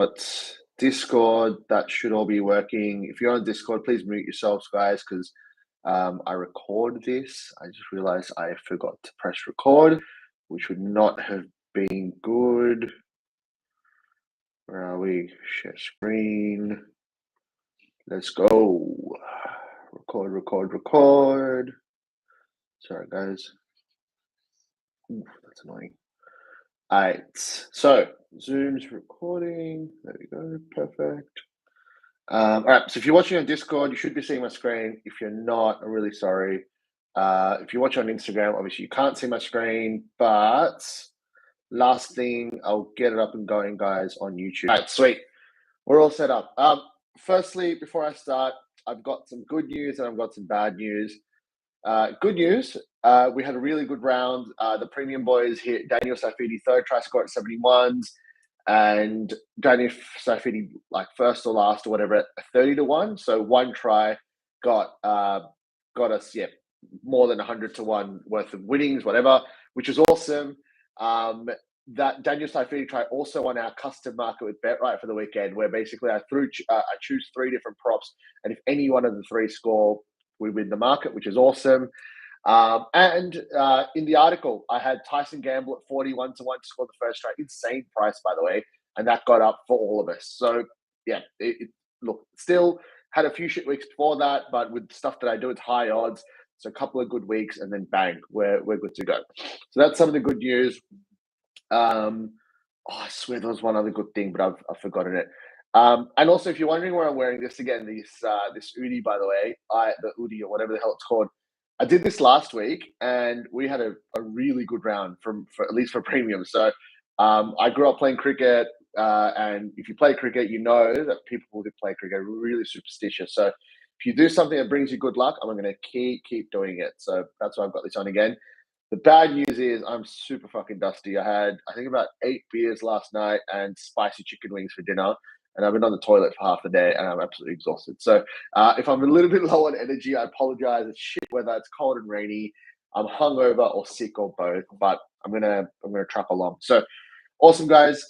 But Discord, that should all be working. If you're on Discord, please mute yourselves, guys, because I record this. I just realized I forgot to press record, which would not have been good. Where are we? Share screen. Let's go. Record. Sorry, guys. Oof, that's annoying. All right. So Zoom's recording. There we go. Perfect. All right. So if you're watching on Discord, you should be seeing my screen. If you're not, I'm really sorry. If you watch on Instagram, obviously you can't see my screen, but last thing, I'll get it up and going, guys, on YouTube. All right, sweet. We're all set up. Firstly, before I start, I've got some good news and I've got some bad news. Good news, we had a really good round. The premium boys hit Daniel Saifidi, third try score at 71s, and Daniel Saifidi, like first or last or whatever, at 30-1. So one try got us, more than 100-1 worth of winnings, whatever, which was awesome. That Daniel Saifidi try also on our custom market with BetRight for the weekend, where basically I choose 3 different props, and if any one of the 3 score, we win the market, which is awesome. And in the article, I had Tyson Gamble at 41-1 to score the first try. Insane price, by the way, and that got up for all of us. So yeah, look, still had a few shit weeks before that, but with stuff that I do, it's high odds. So a couple of good weeks, and then bang, we're good to go. So that's some of the good news. I swear there was one other good thing, but I've forgotten it. And also, if you're wondering where I'm wearing this again, this Udi, by the way, the Udi or whatever the hell it's called, I did this last week, and we had a really good round for at least for premium. So I grew up playing cricket, and if you play cricket, you know that people who play cricket are really superstitious. So if you do something that brings you good luck, I'm going to keep doing it. So that's why I've got this on again. The bad news is I'm super fucking dusty. I had, I think, about 8 beers last night and spicy chicken wings for dinner. And I've been on the toilet for half the day and I'm absolutely exhausted. So if I'm a little bit low on energy, I apologize. It's shit weather. It's cold and rainy. I'm hungover or sick or both, but I'm gonna truck along. So awesome, guys.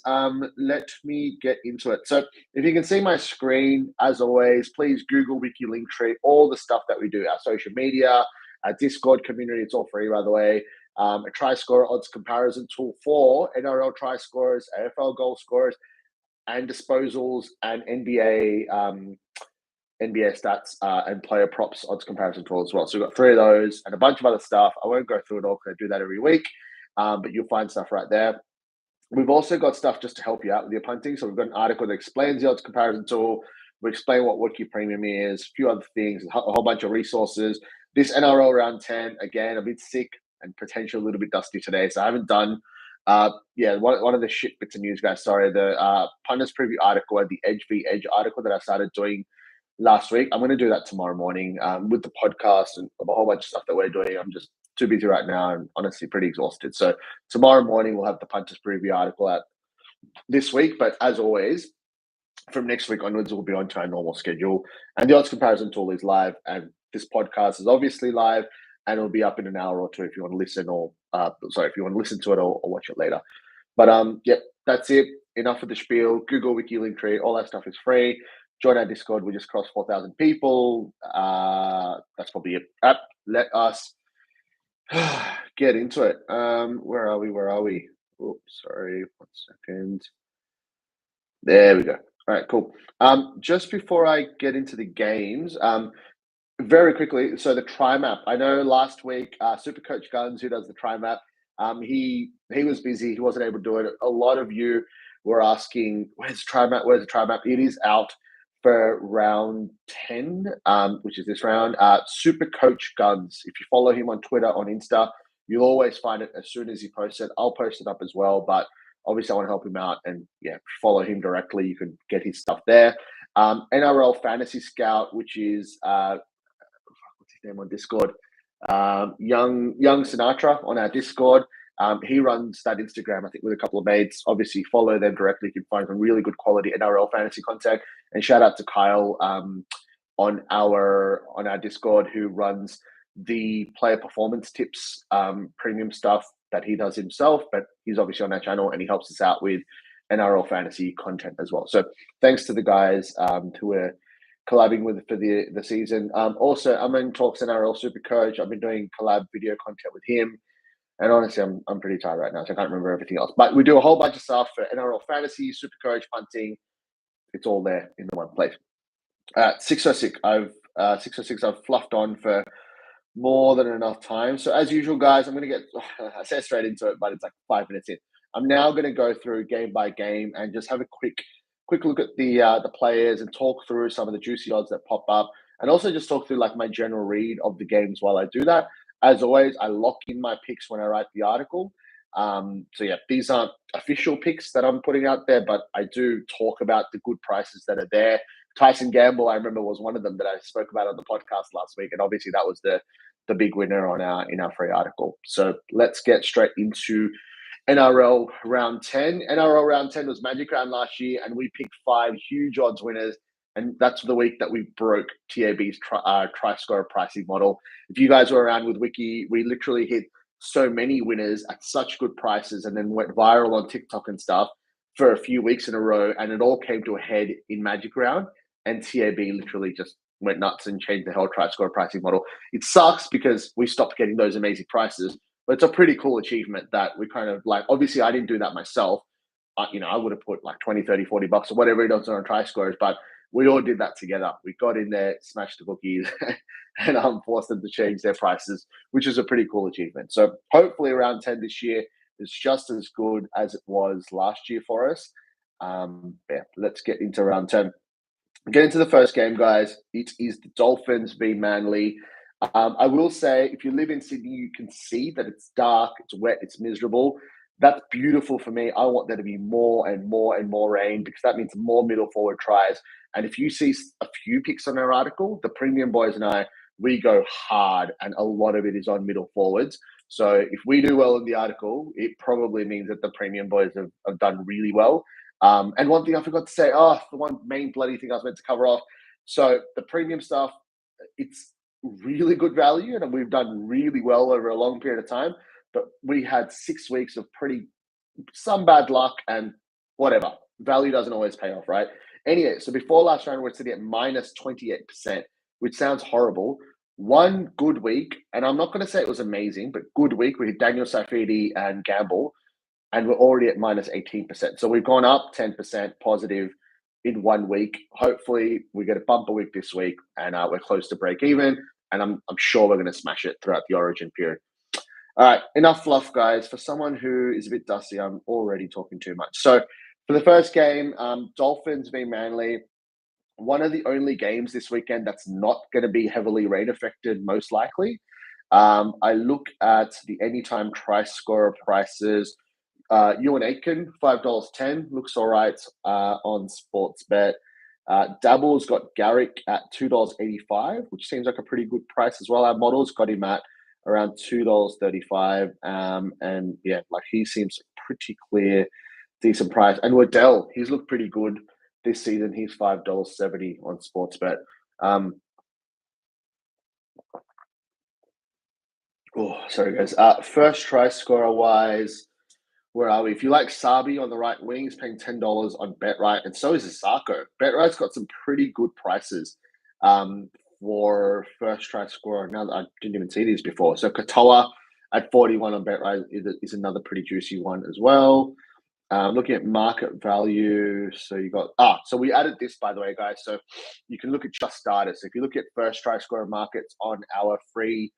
Let me get into it. So if you can see my screen, as always, please Google Wicky Linktree, all the stuff that we do, our social media, our Discord community. It's all free, by the way. A try scorer odds comparison tool for NRL try scorers, AFL goal scorers, and disposals, and NBA stats and player props odds comparison tool as well. So we've got 3 of those and a bunch of other stuff. I won't go through it all because I do that every week, but you'll find stuff right there. We've also got stuff just to help you out with your punting. So we've got an article that explains the odds comparison tool. We explain what Wicky Premium is, a few other things, a whole bunch of resources. This NRL round 10, again, a bit sick and potentially a little bit dusty today. So I haven't done, one of the shit bits of news, guys. Sorry, the Punter's preview article and the Edge v Edge article that I started doing last week. I'm going to do that tomorrow morning with the podcast and a whole bunch of stuff that we're doing. I'm just too busy right now and honestly pretty exhausted. So tomorrow morning we'll have the Punter's preview article out this week. But as always, from next week onwards, we'll be on to our normal schedule. And the odds comparison tool is live, and this podcast is obviously live, and it'll be up in an hour or two if you want to listen, or if you want to listen to it or watch it later. But that's it. Enough of the spiel. Google Wicky Linktree, all that stuff is free. Join our Discord. We just crossed 4,000 people. That's probably it. Let us get into it. Where are we? Oops, sorry. 1 second. There we go. All right, cool. Just before I get into the games, very quickly, so the try map. I know last week, SuperCoach Guns, who does the try map, he was busy. He wasn't able to do it. A lot of you were asking, where's the try map? It is out for round 10, which is this round. SuperCoach Guns. If you follow him on Twitter, on Insta, you'll always find it as soon as he posts it. I'll post it up as well, but obviously I want to help him out, and follow him directly. You can get his stuff there. NRL Fantasy Scout, which is what's his name on Discord? Young Sinatra on our Discord. He runs that Instagram, I think, with a couple of mates. Obviously, follow them directly. You can find some really good quality NRL fantasy content. And shout out to Kyle on our Discord, who runs the player performance tips premium stuff that he does himself. But he's obviously on our channel, and he helps us out with NRL Fantasy content as well. So thanks to the guys who were collabing with for the season. Also, I'm in talks NRL SuperCoach. I've been doing collab video content with him. And honestly, I'm pretty tired right now, so I can't remember everything else. But we do a whole bunch of stuff for NRL Fantasy, SuperCoach, punting. It's all there in the one place. 606. I've fluffed on for more than enough time. So as usual, guys, I'm going to get, I said straight into it, but it's like 5 minutes in. I'm now going to go through game by game and just have a quick look at the players and talk through some of the juicy odds that pop up, and also just talk through like my general read of the games while I do that. As always, I lock in my picks when I write the article. So yeah, these aren't official picks that I'm putting out there, but I do talk about the good prices that are there. Tyson Gamble, I remember, was one of them that I spoke about on the podcast last week, and obviously that was the big winner on in our free article. So let's get straight into NRL round 10. NRL round 10 was Magic Round last year, and we picked 5 huge odds winners. And that's the week that we broke TAB's tri-score pricing model. If you guys were around with Wicky, we literally hit so many winners at such good prices and then went viral on TikTok and stuff for a few weeks in a row. And it all came to a head in Magic Round. And TAB literally just went nuts and changed the whole tri-score pricing model. It sucks because we stopped getting those amazing prices, but it's a pretty cool achievement that we kind of like. Obviously, I didn't do that myself. I would have put like 20, 30, 40 bucks or whatever it is on tri-scores, but we all did that together. We got in there, smashed the bookies, and forced them to change their prices, which is a pretty cool achievement. So hopefully round 10 this year is just as good as it was last year for us. Let's get into round 10. Get into the first game, guys. It is the Dolphins v Manly. I will say, if you live in Sydney, you can see that it's dark, it's wet, it's miserable. That's beautiful for me. I want there to be more and more and more rain because that means more middle forward tries. And if you see a few picks on our article, the Premium Boys and I, we go hard, and a lot of it is on middle forwards. So if we do well in the article, it probably means that the Premium Boys have done really well. And one thing I forgot to say, the one main bloody thing I was meant to cover off. So the premium stuff, it's really good value, and we've done really well over a long period of time. But we had 6 weeks of some bad luck and whatever. Value doesn't always pay off, right? Anyway, so before last round, we're sitting at minus 28%, which sounds horrible. One good week, and I'm not going to say it was amazing, but good week. We had Daniel Safidi and Gamble, and we're already at minus 18%. So we've gone up 10% positive in 1 week. Hopefully, we get a bumper week this week, and we're close to break even. And I'm sure we're going to smash it throughout the Origin period. All right, enough fluff, guys. For someone who is a bit dusty, I'm already talking too much. So for the first game, Dolphins v Manly, one of the only games this weekend that's not going to be heavily rain affected, most likely. I look at the anytime tri-scorer prices. Ewan Aitken, $5.10, looks all right on Sportsbet. Dabble's got Garrick at $2.85, which seems like a pretty good price as well. Our models got him at around $2.35. And yeah, like he seems pretty clear, decent price. And Waddell, he's looked pretty good this season. He's $5.70 on Sportsbet. Sorry guys. First try scorer wise, where are we? If you like Sabi on the right wing, he's paying $10 on BetRight, and so is Asako. BetRight's got some pretty good prices for first try scorer. Now I didn't even see these before. So Katoa at 41 on BetRight is another pretty juicy one as well. Looking at market value, so you got so we added this, by the way, guys. So you can look at just starters. So if you look at first try scorer markets on our free,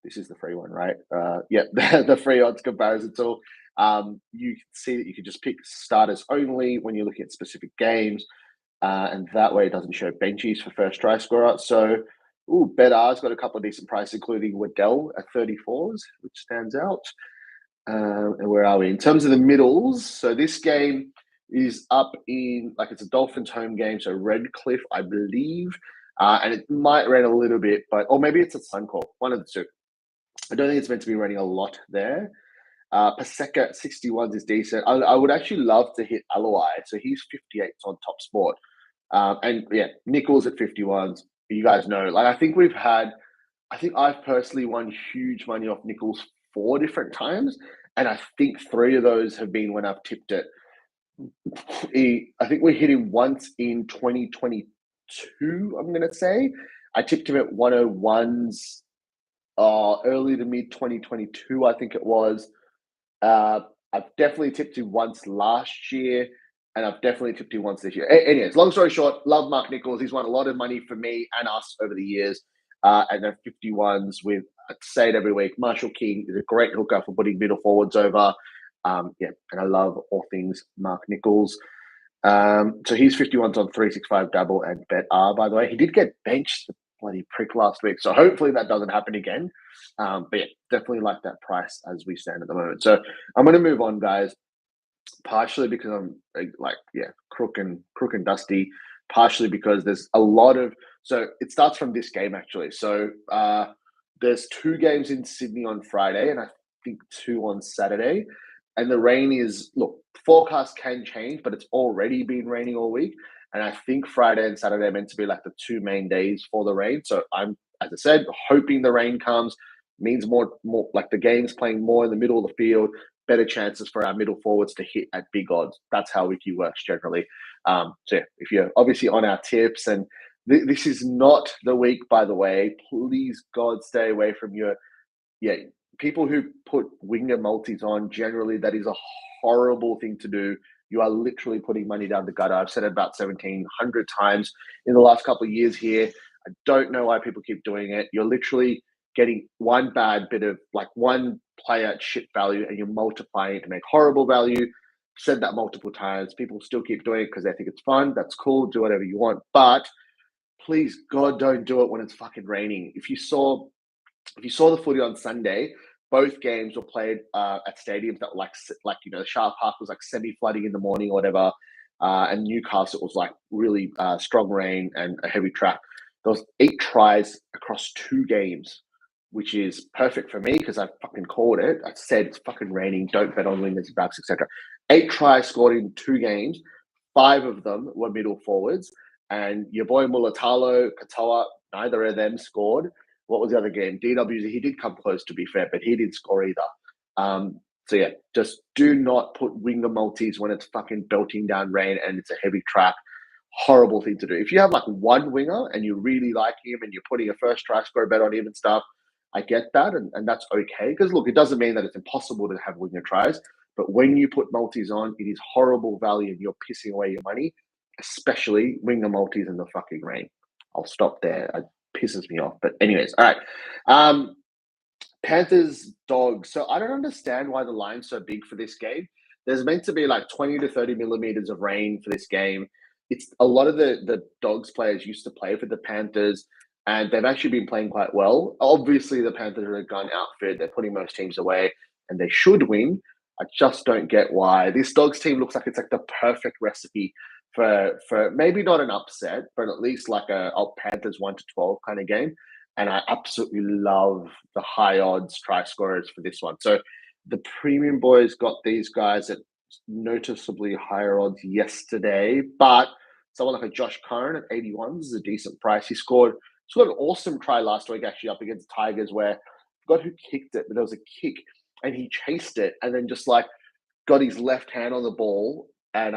this is the free one, right? The free odds comparison tool. You can see that you can just pick starters only when you're looking at specific games, and that way it doesn't show benchies for first try scorer. So, BetR's got a couple of decent prices, including Waddell at 34s, which stands out. And where are we? In terms of the middles, so this game is up in, it's a Dolphins home game, so Redcliffe, I believe, and it might rain a little bit, or maybe it's at Suncorp, one of the two. I don't think it's meant to be raining a lot there. Paseka at 61s is decent. I would actually love to hit Aloi. So he's 58 on Top Sport. And yeah, Nakul's at 51s. You guys know, I think I've personally won huge money off Nakul's 4 different times. And I think 3 of those have been when I've tipped it I think we hit him once in 2022, I'm going to say. I tipped him at 101s early to mid 2022, I think it was. I've definitely tipped him once last year, and I've definitely tipped him once this year. Anyways, long story short, love Mark Nichols. He's won a lot of money for me and us over the years. And they're 51s with, I say it every week, Marshall King is a great hooker for putting middle forwards over. Yeah, and I love all things Mark Nichols. So he's 51s on 365 double and bet R, by the way. He did get benched, the bloody prick, last week. So hopefully that doesn't happen again. But yeah, definitely like that price as we stand at the moment. So I'm going to move on, guys, partially because I'm crook and dusty, partially because there's a lot of, so it starts from this game actually. So there's 2 games in Sydney on Friday and I think 2 on Saturday. And the rain is, look, forecast can change, but it's already been raining all week. And I think Friday and Saturday are meant to be like the 2 main days for the rain. So I'm, as I said, hoping the rain comes, means more like the game's playing more in the middle of the field, better chances for our middle forwards to hit at big odds. That's how Wicky works generally. So yeah, if you're obviously on our tips, and this is not the week, by the way, please God stay away from people who put winger multis on. Generally, that is a horrible thing to do. You are literally putting money down the gutter. I've said it about 1,700 times in the last couple of years here. I don't know why people keep doing it. You're literally getting one bad bit of, like, one player at shit value and you're multiplying it to make horrible value. Said that multiple times. People still keep doing it because they think it's fun. That's cool. Do whatever you want. But please, God, don't do it when it's fucking raining. If you saw the footy on Sunday, both games were played at stadiums that were the Sharp Park was like semi-flooding in the morning or whatever, and Newcastle was like really strong rain and a heavy track. There was 8 tries across 2 games, which is perfect for me because I fucking called it. I said it's fucking raining. Don't bet on winners, backs, etc. 8 tries scored in 2 games. 5 of them were middle forwards, and your boy Mulatalo, Katoa, neither of them scored. What was the other game? DWZ, he did come close, to be fair, but he didn't score either. So yeah, just do not put winger multis when it's fucking belting down rain and it's a heavy track. Horrible thing to do. If you have like one winger and you really like him and you're putting a first try score bet on him and stuff, I get that, and that's okay. Because look, it doesn't mean that it's impossible to have winger tries, but when you put multis on, it is horrible value and you're pissing away your money, especially winger multis in the fucking rain. I'll stop there. It pisses me off. But anyways, all right. Panthers, Dogs. So I don't understand why the line's so big for this game. There's meant to be like 20 to 30 millimeters of rain for this game. It's a lot of the Dogs players used to play for the Panthers, and they've actually been playing quite well. Obviously, the Panthers are a gun outfit. They're putting most teams away, and they should win. I just don't get why. This Dogs team looks like it's like the perfect recipe for maybe not an upset, but at least like a Panthers 1-12 kind of game. And I absolutely love the high odds try scorers for this one. So the premium boys got these guys at noticeably higher odds yesterday, but someone like a Josh Curran at 81s is a decent price. He scored an awesome try last week, actually, up against Tigers, where I forgot who kicked it, but there was a kick and he chased it and then just like got his left hand on the ball. And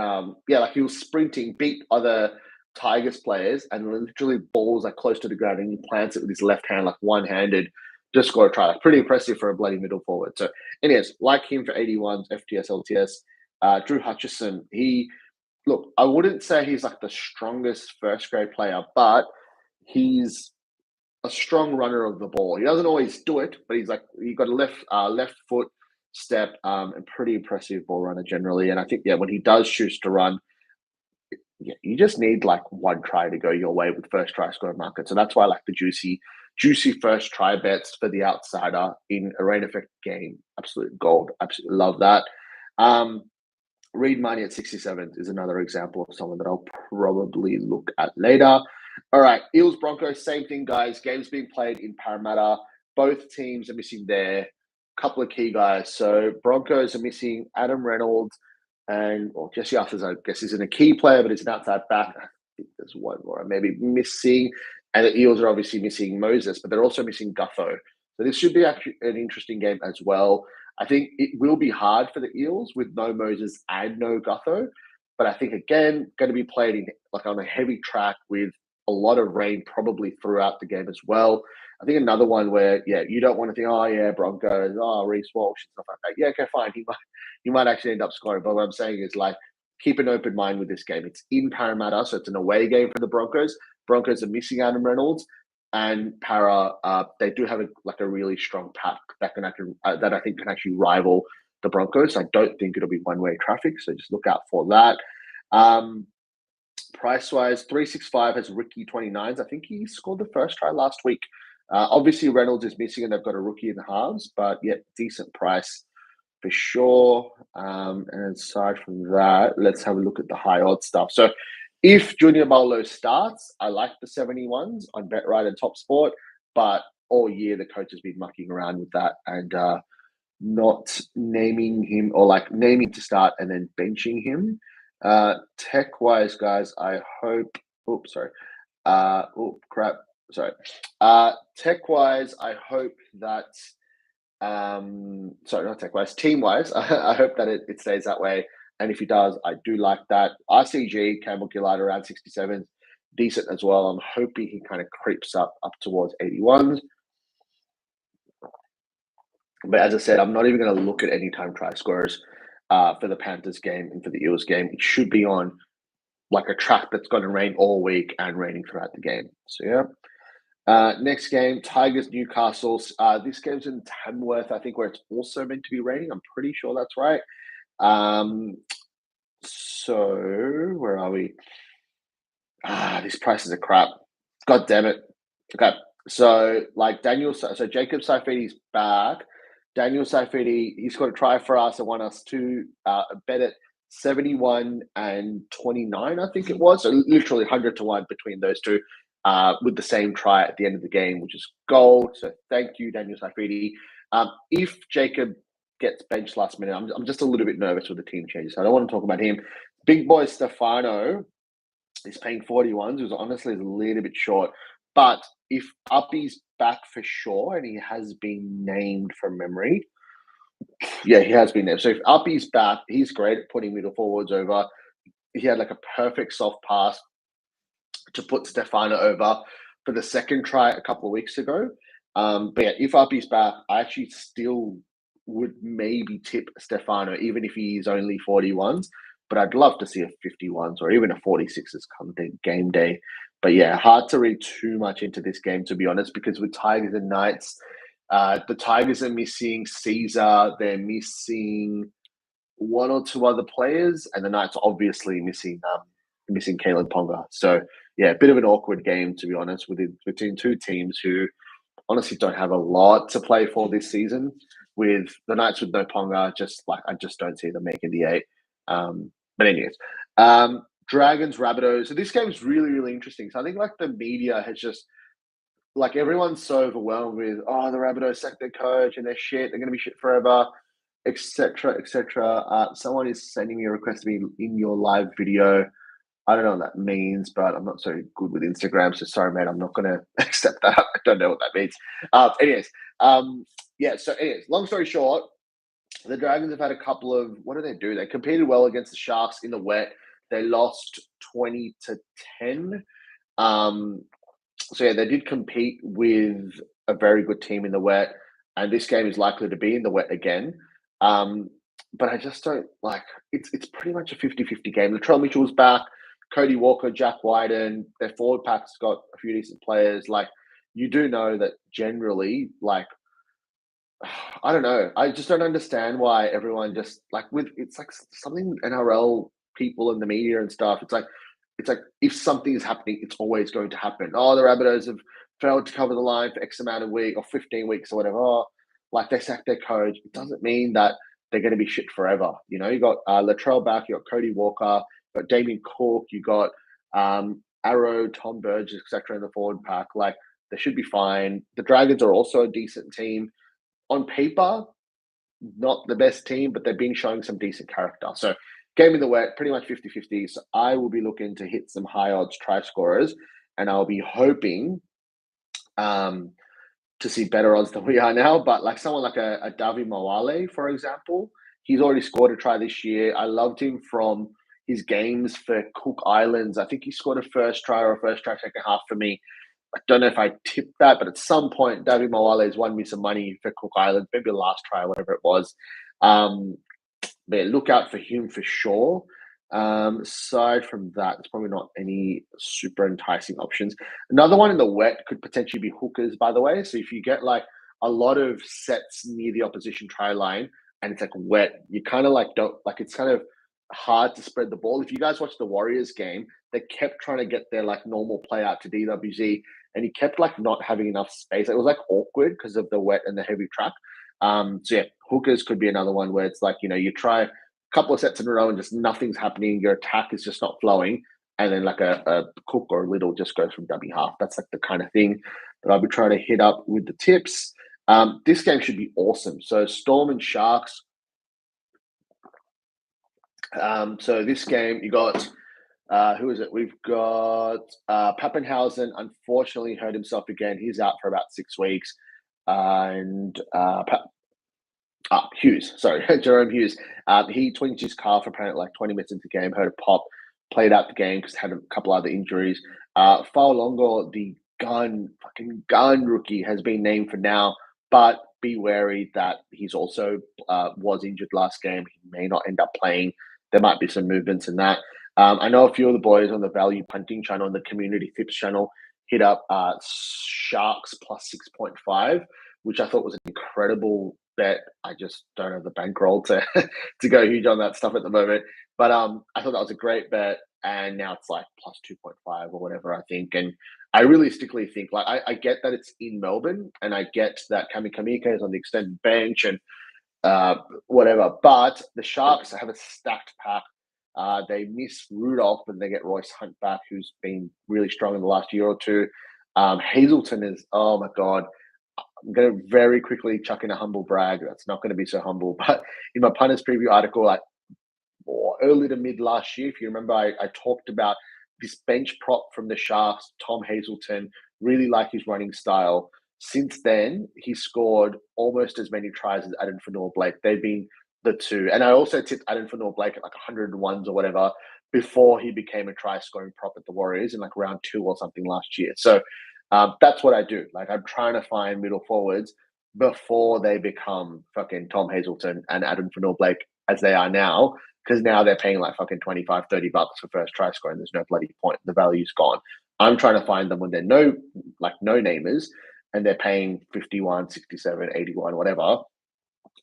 like he was sprinting, beat other Tigers players, and literally balls like close to the ground, and he plants it with his left hand, like one-handed, just scored a try. Like pretty impressive for a bloody middle forward. So, anyways, like him for 81s, FTS, LTS. Drew Hutchison, I wouldn't say he's like the strongest first grade player, but he's a strong runner of the ball. He doesn't always do it, but he got a left foot step, and pretty impressive ball runner generally. And I think when he does choose to run, you just need like one try to go your way with first try score market. So that's why I like the juicy first try bets for the outsider in a rain effect game. Absolute gold. Absolutely love that. Reed Money at 67 is another example of someone that I'll probably look at later. All right, Eels Broncos, same thing, guys. Games being played in Parramatta. Both teams are missing their couple of key guys. So Broncos are missing Adam Reynolds, and Jesse Arthur, I guess, isn't a key player, but it's an outside back. I think there's one more I'm maybe missing. And the Eels are obviously missing Moses, but they're also missing Gutho. So this should be actually an interesting game as well. I think it will be hard for the Eels with no Moses and no Gutho. But I think, again, going to be played in on a heavy track with a lot of rain probably throughout the game as well. I think another one where, you don't want to think, oh, yeah, Broncos, Reece Walsh and stuff like that. Yeah, okay, fine. He might actually end up scoring. But what I'm saying is, keep an open mind with this game. It's in Parramatta, so it's an away game for the Broncos. Broncos are missing Adam Reynolds. And Para, they do have a really strong pack that I think can actually rival the Broncos. I don't think it'll be one-way traffic, so just look out for that. Price-wise, 365 has Wicky 29s. I think he scored the first try last week. Obviously, Reynolds is missing, and they've got a rookie in the halves, but decent price for sure. And aside from that, let's have a look at the high odds stuff. So, if Junior Paulo starts, I like the 71s on BetRight and TopSport, but all year the coach has been mucking around with that and not naming him or naming to start and then benching him. Tech-wise, guys, I hope. Oops, sorry. Sorry. Tech-wise, I hope that. Sorry, not tech-wise. Team-wise, I hope that it stays that way. And if he does, I do like that. RCG, Campbell Gillard around 67, decent as well. I'm hoping he kind of creeps up towards 81s. But as I said, I'm not even going to look at any time try scorers for the Panthers game and for the Eels game. It should be on a track that's going to rain all week and raining throughout the game. So, yeah. Next game, Tigers, Newcastle. This game's in Tamworth, I think, where it's also meant to be raining. I'm pretty sure that's right. So, where are we? These prices are crap. God damn it. Okay. So, Jacob Saifiti's back. Daniel Saifiti, he scored a try for us and won us two bet at 71 and 29, I think it was. So, literally 100 to 1 between those two with the same try at the end of the game, which is gold. So, thank you, Daniel Saifiti. If Jacob gets benched last minute, I'm just a little bit nervous with the team changes. So I don't want to talk about him. Big boy Stefano is paying 41s, which honestly is a little bit short. But if Uppy's back for sure, and he has been named from memory, he has been named. So if Uppy's back, he's great at putting middle forwards over. He had a perfect soft pass to put Stefano over for the second try a couple of weeks ago. But if Uppy's back, I actually still would maybe tip Stefano, even if he's only 41s. But I'd love to see a 51s or even a 46s come game day. But hard to read too much into this game, to be honest, because with Tigers and Knights, the Tigers are missing Caesar. They're missing one or two other players, and the Knights are obviously missing Kalen Ponga. So, a bit of an awkward game, to be honest, between two teams who honestly don't have a lot to play for this season. With the Knights with no Ponga, I just don't see them making the 8. But anyways, Dragons, Rabbitohs. So this game is really, really interesting. So I think the media has just everyone's so overwhelmed with the Rabbitohs sacked their coach and they're shit. They're going to be shit forever, etc., etc. Someone is sending me a request to be in your live video. I don't know what that means, but I'm not so good with Instagram. So sorry, man. I'm not going to accept that. I don't know what that means. Anyways, long story short, the Dragons have had a couple of, what do they do? They competed well against the Sharks in the wet. They lost 20-10. They did compete with a very good team in the wet, and this game is likely to be in the wet again. But I just don't it's pretty much a 50-50 game. Latrell Mitchell's back, Cody Walker, Jack Wyden, their forward pack's got a few decent players. You do know that generally, I don't know. I just don't understand why everyone just it's something NRL people and the media and stuff. It's like if something is happening, it's always going to happen. Oh, the Rabbitohs have failed to cover the line for X amount of weeks or 15 weeks or whatever. Oh, they sacked their coach. It doesn't mean that they're going to be shit forever. You got Latrell back, you got Cody Walker, you got Damien Cook, you got Arrow, Tom Burgess, etc. in the forward pack. They should be fine. The Dragons are also a decent team. On paper, not the best team, but they've been showing some decent character. So game in the wet, pretty much 50-50. So I will be looking to hit some high odds try scorers, and I'll be hoping to see better odds than we are now. But someone like a Davi Mawale, for example, he's already scored a try this year. I loved him from his games for Cook Islands. I think he scored a first try or a first try second half for me. I don't know if I tipped that, but at some point, David Mawale's won me some money for Cook Islands, maybe the last try, whatever it was. But look out for him for sure. Aside from that, there's probably not any super enticing options. Another one in the wet could potentially be hookers, by the way. So if you get like a lot of sets near the opposition try line and it's like wet, you kind of like don't like it's kind of hard to spread the ball. If you guys watch the Warriors game, they kept trying to get their like normal play out to DWZ and he kept like not having enough space. It was like awkward because of the wet and the heavy track. So yeah, hookers could be another one where it's like, you try a couple of sets in a row and just nothing's happening. Your attack is just not flowing. And then like a Cook or a Little just goes from dummy half. That's like the kind of thing that I'll be trying to hit up with the tips. This game should be awesome. So Storm and Sharks. So this game, you got, who is it? We've got Pappenhausen, unfortunately hurt himself again. He's out for about 6 weeks. And Hughes, sorry, Jerome Hughes. He twinged his calf apparently like 20 minutes into the game, heard a pop, played out the game because had a couple other injuries. Faolongo, the fucking gun rookie, has been named for now, but be wary that he's also was injured last game. He may not end up playing. There might be some movements in that. I know a few of the boys on the value punting channel and the community tips channel hit up Sharks plus 6.5, which I thought was an incredible bet. I just don't have the bankroll to to go huge on that stuff at the moment. But I thought that was a great bet, and now it's like plus 2.5 or whatever, I think. And I realistically think, like, I get that it's in Melbourne, and I get that Kamika is on the extended bench and whatever. But the Sharks have a stacked pack. They miss Rudolph, and they get Royce Hunt back, who's been really strong in the last year or two. Hazelton is, oh my God. I'm going to very quickly chuck in a humble brag. That's not going to be so humble. But in my punters preview article, like early to mid last year, if you remember, I talked about this bench prop from the Sharks, Tom Hazelton, really like his running style. Since then, he scored almost as many tries as Adam Fanor-Blake. They've been the two. And I also tipped Adam Fanor-Blake at like 101s or whatever before he became a try-scoring prop at the Warriors in like round 2 or something last year. So that's what I do. Like, I'm trying to find middle forwards before they become fucking Tom Hazelton and Adam Fanor-Blake as they are now, because now they're paying like fucking $25, $30 for first try score, and there's no bloody point. The value's gone. I'm trying to find them when they're no namers, and they're paying 51, 67, 81, whatever.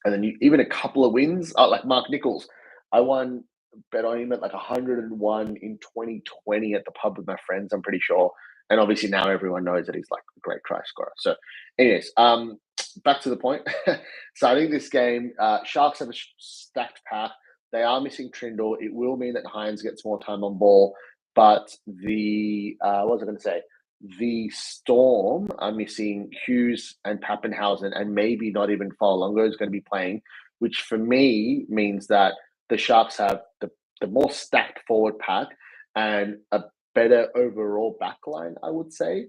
And then even a couple of wins, like Mark Nichols. I won bet on him at like 101 in 2020 at the pub with my friends, I'm pretty sure. And obviously now everyone knows that he's like a great try scorer. So anyways, back to the point. So I think this game, Sharks have a stacked pack. They are missing Trindle. It will mean that Hines gets more time on ball. But the, what was I going to say? The Storm are missing Hughes and Pappenhausen, and maybe not even Faolongo is going to be playing, which for me means that the Sharks have the more stacked forward pack and a better overall backline, I would say.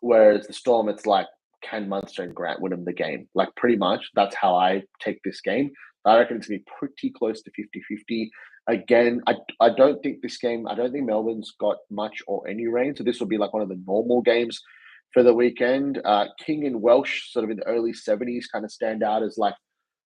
Whereas the Storm, it's like, can Munster and Grant win them the game? Like, pretty much, that's how I take this game. I reckon it's going to be pretty close to 50-50. Again, I don't think this game, I don't think Melbourne's got much or any rain. So this will be like one of the normal games for the weekend. King and Welsh, sort of in the early 70s, kind of stand out as like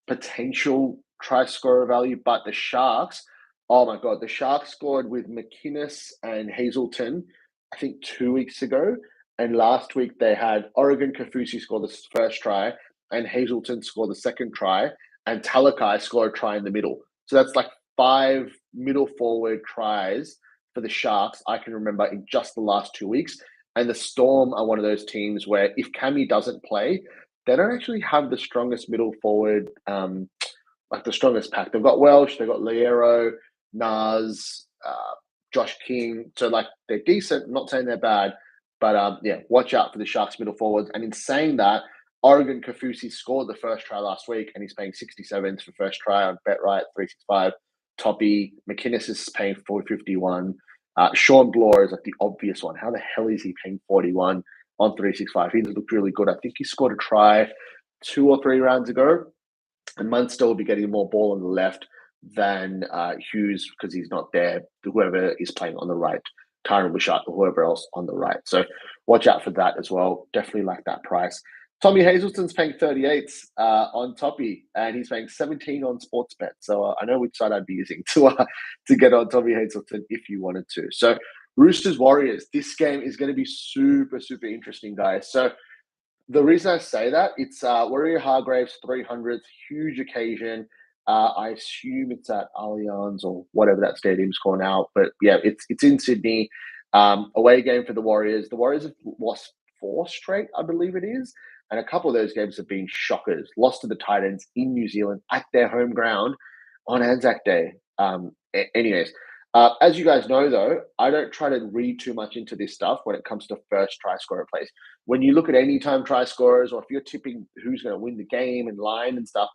potential try scorer value. But the Sharks, oh my God, the Sharks scored with McInnes and Hazelton, I think 2 weeks ago. And last week they had Oregon Kafusi score the first try and Hazelton score the second try, and Talakai scored a try in the middle. So that's like 5 middle forward tries for the Sharks I can remember in just the last 2 weeks. And the Storm are one of those teams where if Cammy doesn't play, they don't actually have the strongest middle forward, like the strongest pack. They've got Welsh, they've got Liero, Nas, Josh King. So like they're decent. I'm not saying they're bad, but yeah, watch out for the Sharks middle forwards. And in saying that, Oregon Kafusi scored the first try last week, and he's paying 67 for first try on BetRight 365. Toppy McInnes is paying 451. Sean Bloor is like the obvious one. How the hell is he paying 41 on 365? He looked really good. I think he scored a try 2 or 3 rounds ago. And Munster will be getting more ball on the left. than Hughes because he's not there. Whoever is playing on the right, Tyron Wishart or whoever else on the right. So watch out for that as well. Definitely like that price. Tommy Hazelton's paying 38 on Toppy, and he's paying 17 on Sportsbet. So I know which side I'd be using to get on Tommy Hazelton if you wanted to. So Roosters Warriors, this game is going to be super, super interesting, guys. So the reason I say that, it's Warrior Hargraves 300th, huge occasion. I assume it's at Allianz or whatever that stadium's called now. But yeah, it's in Sydney. Away game for the Warriors. The Warriors have lost 4 straight, I believe it is. And a couple of those games have been shockers. Lost to the Titans in New Zealand at their home ground on Anzac Day. Anyways, as you guys know, though, I don't try to read too much into this stuff when it comes to first try scorer plays. When you look at any time try scorers, or if you're tipping who's going to win the game and line and stuff,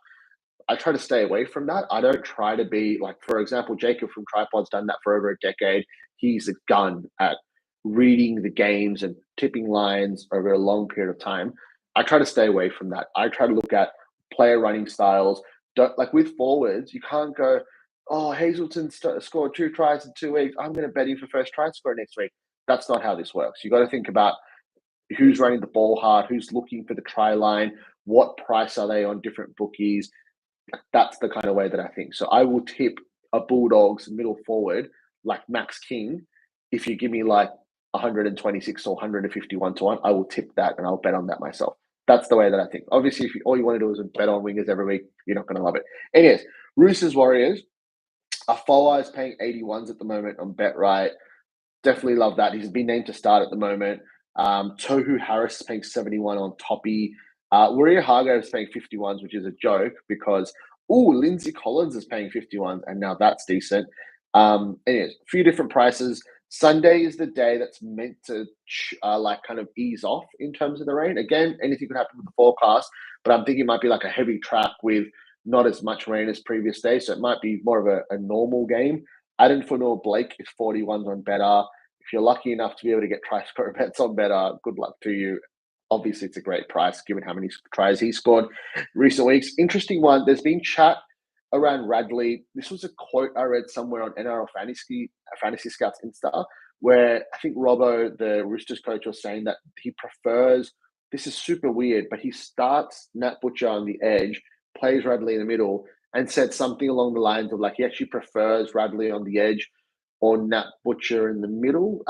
I try to stay away from that. I don't try to be like, for example, Jacob from Tripod's done that for over a decade. He's a gun at reading the games and tipping lines over a long period of time. I try to stay away from that. I try to look at player running styles. Like with forwards, you can't go, oh, Hazelton scored 2 tries in 2 weeks. I'm going to bet him for first try scorer next week. That's not how this works. You got to think about who's running the ball hard, who's looking for the try line, what price are they on different bookies. That's the kind of way that I think. So I will tip a Bulldogs middle forward like Max King. If you give me like 126 or 151 to 1, I will tip that and I'll bet on that myself. That's the way that I think. Obviously, if all you want to do is bet on wingers every week, you're not going to love it. Anyways, Roosters Warriors. Afoa is paying 81s at the moment on BetRight. Definitely love that. He's been named to start at the moment. Tohu Harris is paying 71 on Toppy. Warrior Hargrave is paying 51s, which is a joke because, Lindsay Collins is paying 51s, and now that's decent. Anyways, a few different prices. Sunday is the day that's meant to kind of ease off in terms of the rain. Again, anything could happen with the forecast, but I'm thinking it might be like a heavy track with not as much rain as previous days, so it might be more of a normal game. Adam Fanor Blake is 41s on Better. If you're lucky enough to be able to get try scorer bets on Better, good luck to you. Obviously, it's a great price given how many tries he scored recent weeks. Interesting one. There's been chat around Radley. This was a quote I read somewhere on NRL Fantasy Scouts Insta, where I think Robbo, the Roosters coach, was saying that he prefers. This is super weird, but he starts Nat Butcher on the edge, plays Radley in the middle, and said something along the lines of like he actually prefers Radley on the edge or Nat Butcher in the middle.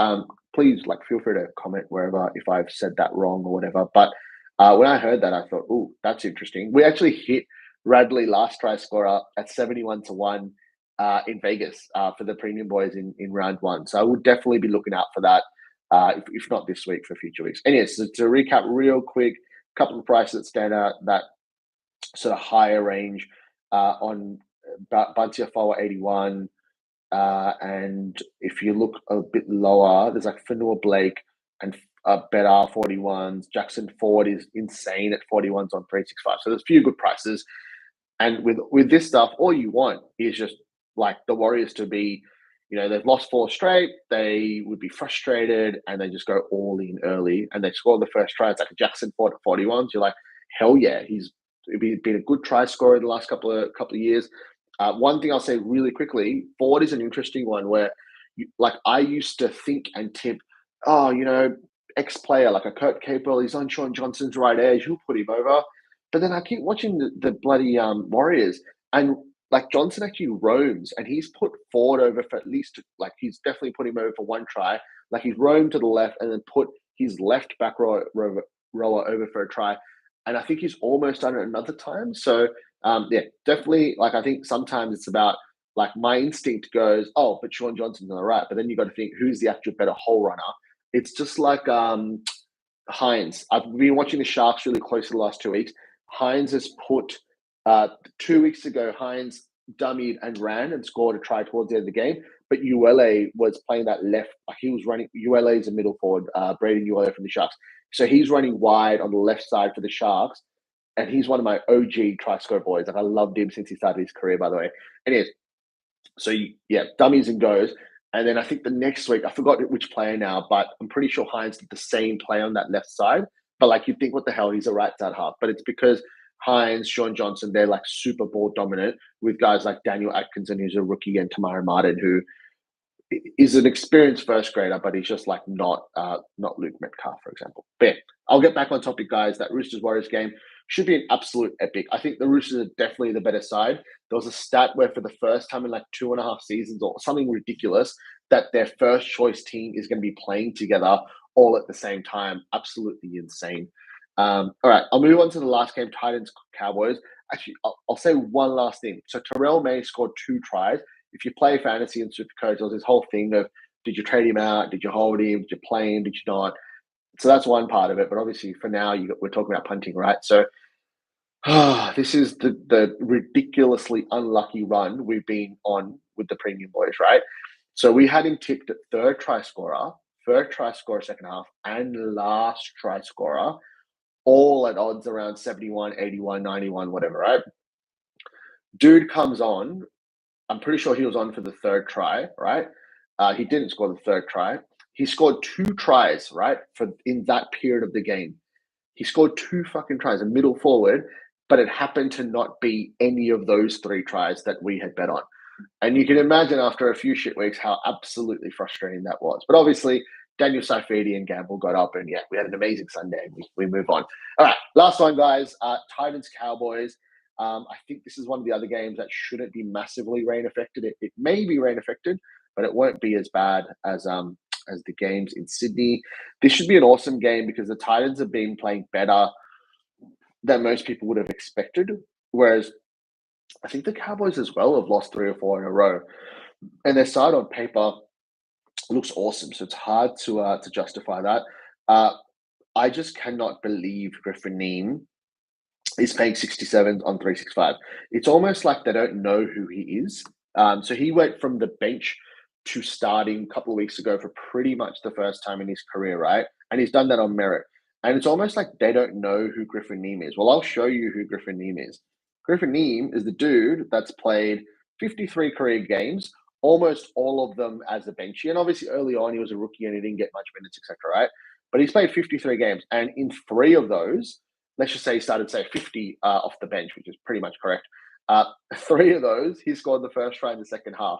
Please feel free to comment wherever if I've said that wrong or whatever. But when I heard that, I thought, oh, that's interesting. We actually hit Radley last try scorer at 71 to 1 in Vegas for the premium boys in round 1. So I would definitely be looking out for that, if not this week, for future weeks. Anyways, so to recap real quick, a couple of prices that stand out, that sort of higher range on Bunty Afoa 81. And if you look a bit lower, there's like Fanua Blake and Better 41s. Jackson Ford is insane at 41s on 365. So there's a few good prices. And with this stuff, all you want is just like the Warriors to be, they've lost 4 straight. They would be frustrated and they just go all in early and they score the first try. It's like a Jackson Ford at 41s. You're like, hell yeah, he's been a good try scorer the last couple of years. One thing I'll say really quickly, Ford is an interesting one where, I used to think and tip, ex-player like a Kurt Capewell, he's on Sean Johnson's right edge, who'll put him over. But then I keep watching the bloody Warriors, and Johnson actually roams, and he's put Ford over for at least he's definitely put him over for 1 try. He's roamed to the left and then put his left back rower over for a try, and I think he's almost done it another time. So definitely. I think sometimes it's about my instinct goes, oh, but Sean Johnson's on the right, but then you got to think who's the actual better hole runner. It's just like Hines. I've been watching the Sharks really closely the last 2 weeks. Hines has put 2 weeks ago, Hines dummied and ran and scored a try towards the end of the game. But ULA was playing that left. He was running. ULA is a middle forward, Braden ULA from the Sharks. So he's running wide on the left side for the Sharks. And he's one of my OG try scorer boys. I loved him since he started his career, by the way. Anyways, so dummies and goes. And then I think the next week, I forgot which player now, but I'm pretty sure Hines did the same play on that left side. But you think, what the hell? He's a right side half. But it's because Hines, Sean Johnson, they're like super ball dominant with guys like Daniel Atkinson, who's a rookie, and Tamara Martin, who is an experienced first grader, but he's just like not Luke Metcalf, for example. But yeah, I'll get back on topic, guys. That Roosters Warriors game should be an absolute epic. I think the Roosters are definitely the better side. There was a stat where for the first time in like 2.5 seasons or something ridiculous, that their first choice team is going to be playing together all at the same time. Absolutely insane. All right, I'll move on to the last game, Titans Cowboys. Actually, I'll say one last thing. So Terrell May scored 2 tries. If you play fantasy and SuperCoach, there's this whole thing of, did you trade him out? Did you hold him? Did you play him? Did you not? So that's one part of it. But obviously, for now, we're talking about punting, right? So this is the ridiculously unlucky run we've been on with the premium boys, right? So we had him tipped at third try scorer second half, and last try scorer, all at odds around 71, 81, 91, whatever, right? Dude comes on. I'm pretty sure he was on for the third try, right? He didn't score the third try. He scored 2 tries, right, in that period of the game. He scored 2 fucking tries, a middle forward, but it happened to not be any of those 3 tries that we had bet on. And you can imagine after a few shit weeks how absolutely frustrating that was. But obviously, Daniel Saifidi and Gamble got up, and yeah, we had an amazing Sunday. We move on. All right, last one, guys. Titans Cowboys. I think this is one of the other games that shouldn't be massively rain affected. It may be rain affected, but it won't be as bad as the games in Sydney. This should be an awesome game because the Titans have been playing better than most people would have expected. Whereas I think the Cowboys as well have lost 3 or 4 in a row, and their side on paper looks awesome. So it's hard to justify that. I just cannot believe Griffin Neame is paying 67 on 365. It's almost like they don't know who he is. So he went from the bench to starting a couple of weeks ago for pretty much the first time in his career, right? And he's done that on merit. And it's almost like they don't know who Griffin Neame is. Well, I'll show you who Griffin Neame is. Griffin Neame is the dude that's played 53 career games, almost all of them as a benchy. And obviously early on he was a rookie and he didn't get much minutes, etc., right? But he's played 53 games. And in 3 of those, let's just say he started, say, 50 off the bench, which is pretty much correct. 3 of those, he scored the first try in the second half.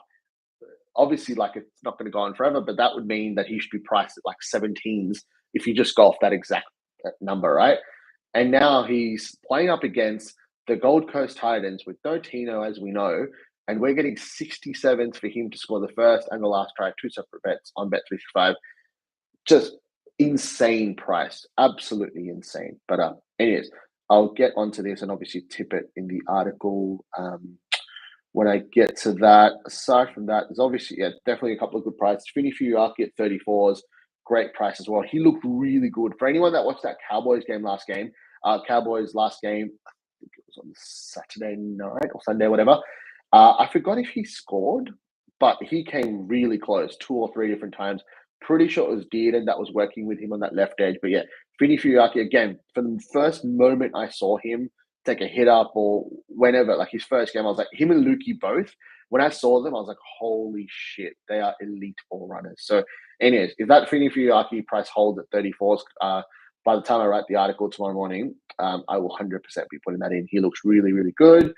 Obviously, like, it's not going to go on forever, but that would mean that he should be priced at like 17s if you just go off that exact number, right? And now he's playing up against the Gold Coast Titans with no Tino, as we know, and we're getting 67s for him to score the first and the last try, 2 separate bets on Bet365. Just insane price, absolutely insane. But anyways, I'll get onto this and obviously tip it in the article when I get to that. Aside from that, there's obviously, definitely a couple of good prices. Fini Fuyaki at 34s, great price as well. He looked really good. For anyone that watched that Cowboys last game, I think it was on Saturday night or Sunday, whatever. I forgot if he scored, but he came really close 2 or 3 different times. Pretty sure it was Dearden that was working with him on that left edge. But yeah, Fini Fuyaki, again, from the first moment I saw him take a hit up or whenever, like his first game, I was like, him and Lukey both, when I saw them, I was like, holy shit, they are elite ball runners. So anyways, if that Fini Fuyaki price holds at 34s, by the time I write the article tomorrow morning, I will 100% be putting that in. He looks really, really good.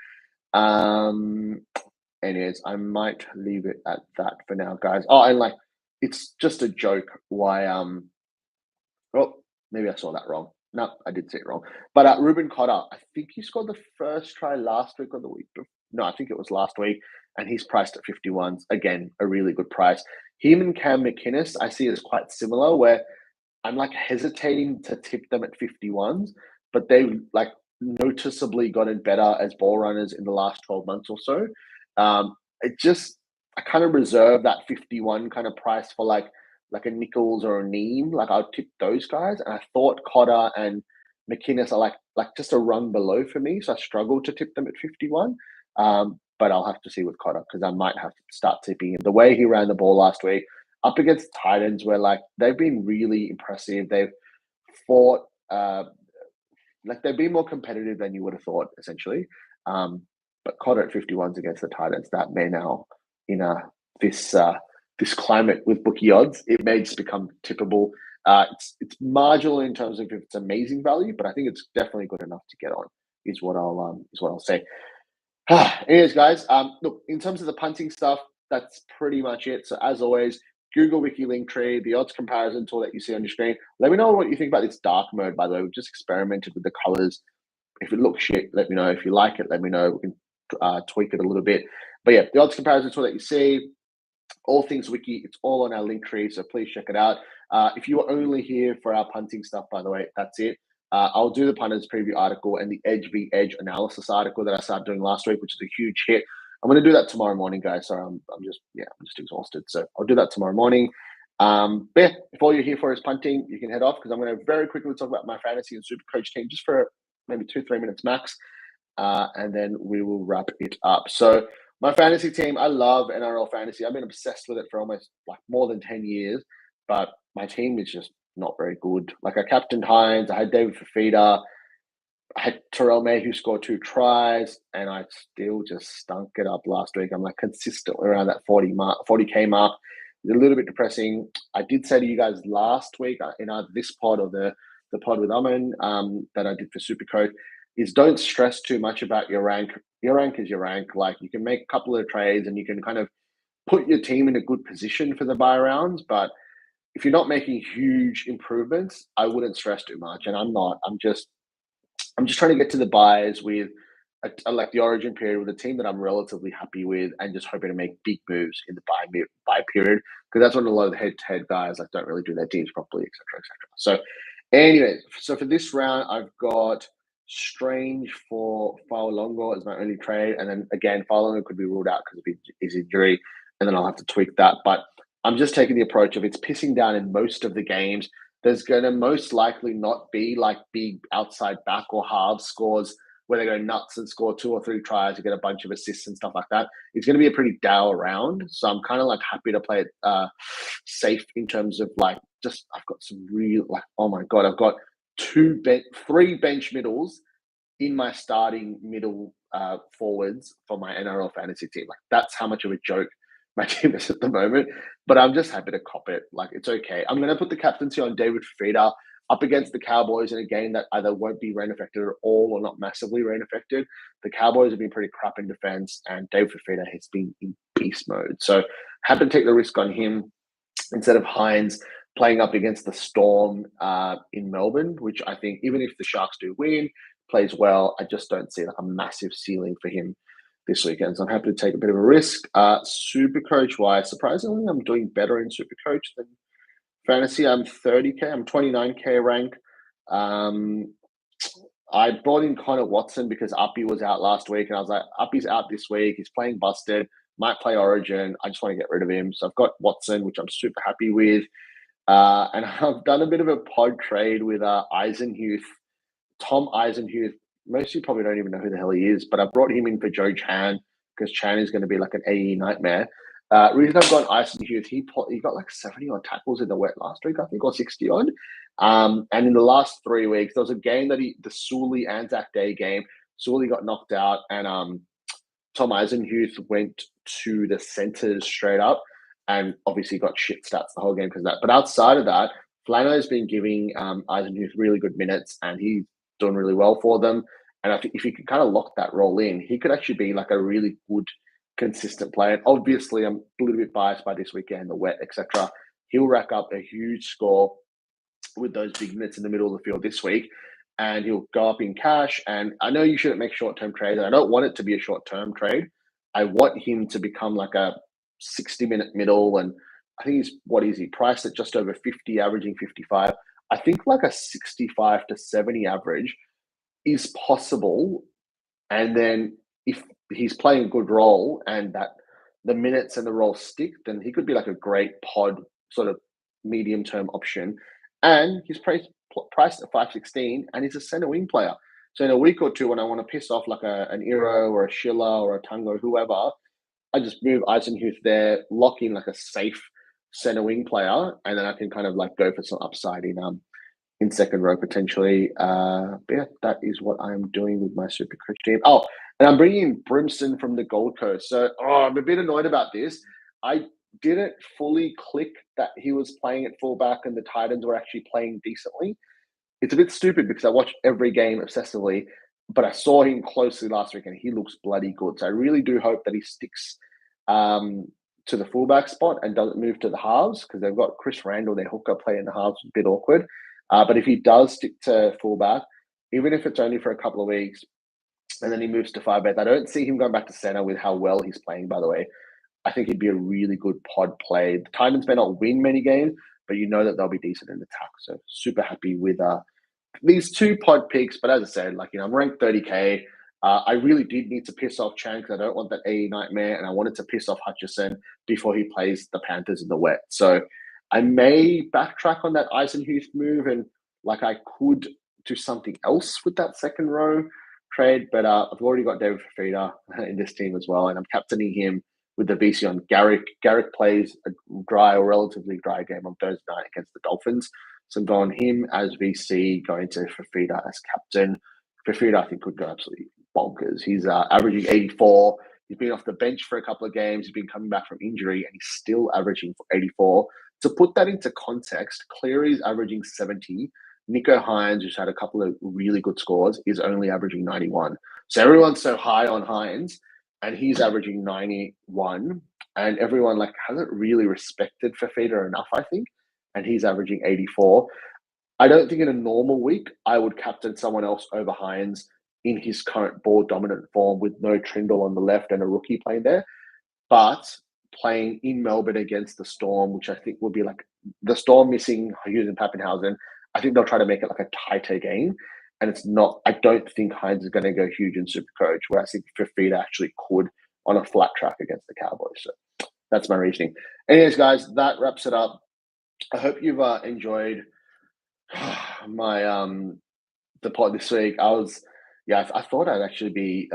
Anyways, I might leave it at that for now, guys. Oh, and like, it's just a joke why maybe I saw that wrong. No, I did say it wrong. But Ruben Cotter, I think he scored the first try last week or the week before. No, I think it was last week, and he's priced at 51s. Again, a really good price. Him and Cam McInnes, I see as quite similar, where I'm like hesitating to tip them at 51s, but they've like noticeably gotten better as ball runners in the last 12 months or so. I kind of reserve that 51 kind of price for like a Nichols or a Neame. Like, I'll tip those guys. And I thought Cotter and McInnes are like just a run below for me. So I struggle to tip them at 51. But I'll have to see with Cotter because I might have to start tipping him. The way he ran the ball last week up against Titans, where like they've been really impressive. They've fought, like they've been more competitive than you would have thought, essentially. But Cotter at 51s against the Titans, that may now, in this climate with bookie odds, it may just become tippable. It's marginal in terms of if it's amazing value, but I think it's definitely good enough to get on is what I'll say. Anyways, guys, look, in terms of the punting stuff, that's pretty much it. So as always, Google Wiki Linktree, the odds comparison tool that you see on your screen. Let me know what you think about this dark mode, by the way. We've just experimented with the colors. If it looks shit, let me know. If you like it, let me know. We can tweak it a little bit. But yeah, the odds comparison tool that you see, all things Wiki, it's all on our Linktree, so please check it out. If you are only here for our punting stuff, by the way, that's it. I'll do the punters preview article and the Edge v Edge analysis article that I started doing last week, which is a huge hit. I'm going to do that tomorrow morning, guys. Sorry, I'm just exhausted. So I'll do that tomorrow morning. But yeah, if all you're here for is punting, you can head off because I'm going to very quickly talk about my fantasy and super coach team just for maybe 2-3 minutes max. And then we will wrap it up. So my fantasy team, I love NRL Fantasy. I've been obsessed with it for almost like more than 10 years, but my team is just not very good. Like I captained Hines, I had David Fafita, I had Terrell May who scored 2 tries, and I still just stunk it up last week. I'm like consistently around that 40K mark. It's a little bit depressing. I did say to you guys last week in either this pod or the pod with Aman that I did for SuperCoach is don't stress too much about your rank. Your rank is your rank. Like you can make a couple of trades and you can kind of put your team in a good position for the buy rounds, but if you're not making huge improvements, I wouldn't stress too much. And I'm not. I'm just trying to get to the buys with like the origin period with a team that I'm relatively happy with, and just hoping to make big moves in the buy period because that's when a lot of the head-to-head guys like don't really do their teams properly, etc., etc. So, anyways, so for this round, I've got Strange for Fa'alongo as my only trade, and then again, Fa'alongo could be ruled out because of his injury, and then I'll have to tweak that. But I'm just taking the approach of it's pissing down in most of the games. There's going to most likely not be like big outside back or halves scores where they go nuts and score 2 or 3 tries to get a bunch of assists and stuff like that. It's going to be a pretty dour round. So I'm kind of like happy to play it safe in terms of like just I've got some real like, oh my God, I've got 3 bench middles in my starting middle forwards for my NRL fantasy team. Like that's how much of a joke my team is at the moment, but I'm just happy to cop it. Like it's okay. I'm going to put the captaincy on David Fafita up against the Cowboys in a game that either won't be rain affected at all or not massively rain affected. The Cowboys have been pretty crap in defense, and David Fafita has been in beast mode. So happy to take the risk on him instead of Hines playing up against the Storm in Melbourne, which I think even if the Sharks do win, plays well, I just don't see like a massive ceiling for him this weekend. So I'm happy to take a bit of a risk. SuperCoach wise, surprisingly, I'm doing better in SuperCoach than fantasy. I'm 30K, I'm 29K rank. I brought in Connor Watson because Uppy was out last week, and I was like, Uppy's out this week. He's playing busted, might play Origin. I just want to get rid of him. So I've got Watson, which I'm super happy with. And I've done a bit of a pod trade with Eisenhuth, Tom Eisenhuth. Most of you probably don't even know who the hell he is, but I brought him in for Joe Chan because Chan is going to be like an AE nightmare. Reason I've gone Eisenhuth, he got like 70 odd tackles in the wet last week, I think, or 60 odd. And in the last 3 weeks, there was a game that the Sully Anzac Day game, Sully got knocked out, and Tom Eisenhuth went to the centers straight up and obviously got shit stats the whole game because of that. But outside of that, Flano's been giving Eisenhuth really good minutes, and he's doing really well for them. And I think if he could kind of lock that role in, he could actually be like a really good, consistent player. And obviously, I'm a little bit biased by this weekend, the wet, etc. He'll rack up a huge score with those big minutes in the middle of the field this week, and he'll go up in cash. And I know you shouldn't make short-term trades. I don't want it to be a short-term trade. I want him to become like a 60-minute middle, and I think he priced at just over 50, averaging 55. I think like a 65 to 70 average is possible. And then if he's playing a good role and that the minutes and the role stick, then he could be like a great pod sort of medium-term option. And he's priced at 516, and he's a center wing player. So in a week or two, when I want to piss off like an Iro or a Schiller or a Tungo, whoever, I just move Eisenhuth there, lock in like a safe center wing player, and then I can kind of like go for some upside in second row potentially. But yeah, that is what I'm doing with my SuperCoach team. Oh, and I'm bringing in Brimson from the Gold Coast. So I'm a bit annoyed about this. I didn't fully click that he was playing at fullback and the Titans were actually playing decently. It's a bit stupid because I watch every game obsessively, but I saw him closely last week and he looks bloody good. So I really do hope that he sticks to the fullback spot and doesn't move to the halves, because they've got Chris Randall, their hooker, play in the halves, a bit awkward. But if he does stick to fullback, even if it's only for a couple of weeks, and then he moves to 5-8, I don't see him going back to center with how well he's playing, by the way. I think he'd be a really good pod play. The Titans may not win many games, but you know that they'll be decent in attack. So super happy with these 2 pod picks. But as I said, I'm ranked 30K. I really did need to piss off Chan because I don't want that A nightmare, and I wanted to piss off Hutchison before he plays the Panthers in the wet. So I may backtrack on that Eisenhuth move, and I could do something else with that second row trade. But I've already got David Fafita in this team as well, and I'm captaining him with the VC on Garrick. Garrick plays a dry or relatively dry game on Thursday night against the Dolphins. So I'm going him as VC, going to Fafita as captain. Fafita, I think, could go absolutely bonkers. He's averaging 84. He's been off the bench for a couple of games. He's been coming back from injury, and he's still averaging 84. To put that into context, Cleary's averaging 70. Nico Hines, who's had a couple of really good scores, is only averaging 91. So everyone's so high on Hines, and he's averaging 91. And everyone hasn't really respected Fafita enough, I think. And he's averaging 84. I don't think in a normal week I would captain someone else over Hines in his current ball dominant form with no Trindle on the left and a rookie playing there. But playing in Melbourne against the Storm, which I think will be the Storm missing Hughes and Pappenhausen, I think they'll try to make it a tighter game. And it's not, I don't think Hines is going to go huge in SuperCoach, where I think Fafita actually could on a flat track against the Cowboys. So that's my reasoning. Anyways, guys, that wraps it up. I hope you've enjoyed my the pod this week. I thought I'd actually be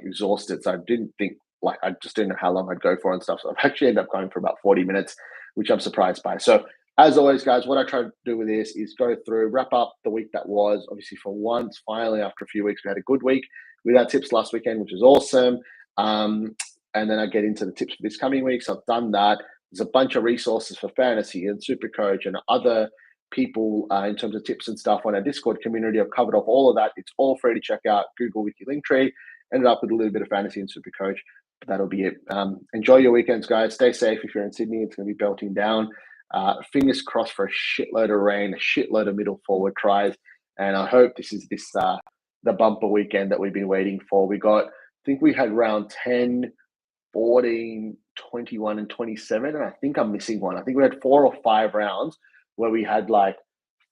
exhausted, so I didn't think I just didn't know how long I'd go for and stuff. So I've actually ended up going for about 40 minutes, which I'm surprised by. So as always, guys, what I try to do with this is go through, wrap up the week that was. Obviously, for once, finally, after a few weeks, we had a good week with our tips last weekend, which was awesome. And then I get into the tips for this coming week. So I've done that. There's a bunch of resources for fantasy and SuperCoach and other people in terms of tips and stuff on our Discord community. I've covered off all of that. It's all free to check out. Google Wicky Linktree. Ended up with a little bit of fantasy and SuperCoach. But that'll be it. Enjoy your weekends, guys. Stay safe. If you're in Sydney, it's going to be belting down. Fingers crossed for a shitload of rain, a shitload of middle forward tries. And I hope this is the bumper weekend that we've been waiting for. I think we had round 10, 14, 21, and 27. And I think I'm missing one. I think we had 4 or 5 rounds where we had 4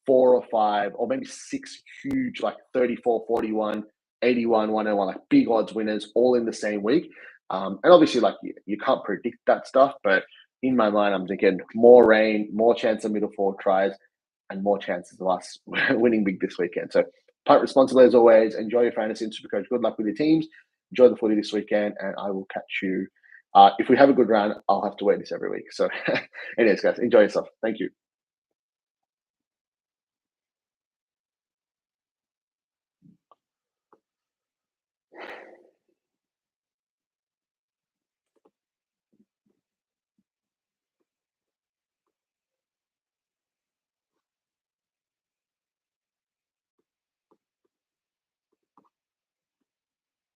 or 5 or maybe 6 huge 34, 41, 81, 101, big odds winners all in the same week. And obviously you can't predict that stuff, but in my mind, I'm thinking more rain, more chance of middle forward tries, and more chances of us winning big this weekend. So punt responsibly as always. Enjoy your fantasy and SuperCoach. Good luck with your teams. Enjoy the footy this weekend, and I will catch you. If we have a good round, I'll have to wait this every week. So anyways, guys, enjoy yourself. Thank you.